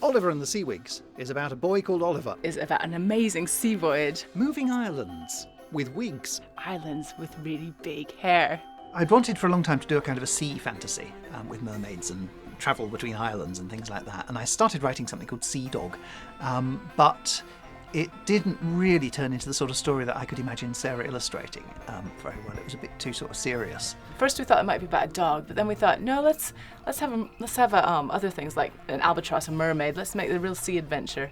Oliver and the Seawigs is about a boy called Oliver Is about an amazing sea voyage. moving islands with wigs. Islands with really big hair. I'd wanted for a long time to do a kind of a sea fantasy with mermaids and travel between islands and things like that. And I started writing something called Sea Dog, but it didn't really turn into the sort of story that I could imagine Sarah illustrating very well. It was a bit too sort of serious. First we thought it might be about a dog, but then we thought, no, let's have other things like an albatross, a mermaid. Let's make the real sea adventure.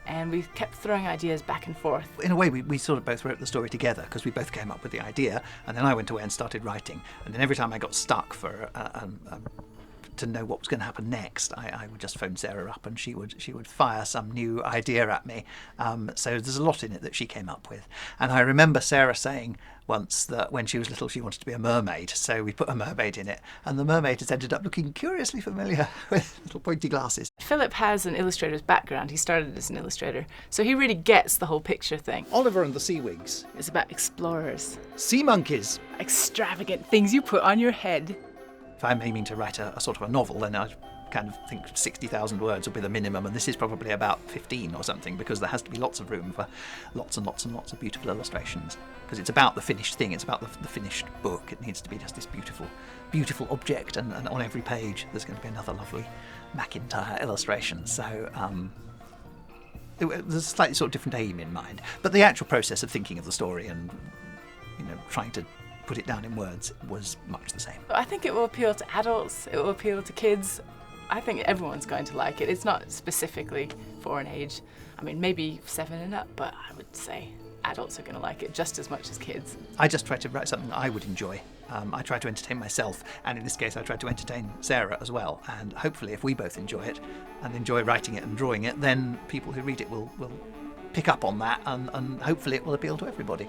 And we kept throwing ideas back and forth. In a way, we sort of both wrote the story together because we both came up with the idea, and then I went away and started writing. And then every time I got stuck to know what was going to happen next, I would just phone Sarah up and she would fire some new idea at me. So there's a lot in it that she came up with. And I remember Sarah saying once that when she was little she wanted to be a mermaid, so we put a mermaid in it, and the mermaid has ended up looking curiously familiar with little pointy glasses. Philip has an illustrator's background. He started as an illustrator, so he really gets the whole picture thing. Oliver and the Seawigs. It's about explorers. Sea monkeys. Extravagant things you put on your head. If I'm aiming to write a sort of a novel, then I kind of think 60,000 words will be the minimum, and this is probably about 15 or something, because there has to be lots of room for lots and lots and lots of beautiful illustrations. Because it's about the finished thing, it's about the finished book. It needs to be just this beautiful object, and on every page there's going to be another lovely McIntyre illustration. So there's a slightly sort of different aim in mind. But the actual process of thinking of the story and trying to put it down in words was much the same. I think it will appeal to adults, it will appeal to kids. I think everyone's going to like it. It's not specifically for an age. I mean, maybe 7 and up, but I would say adults are going to like it just as much as kids. I just tried to write something that I would enjoy. I tried to entertain myself, and in this case I tried to entertain Sarah as well. And hopefully if we both enjoy it and enjoy writing it and drawing it, then people who read it will pick up on that, and hopefully it will appeal to everybody.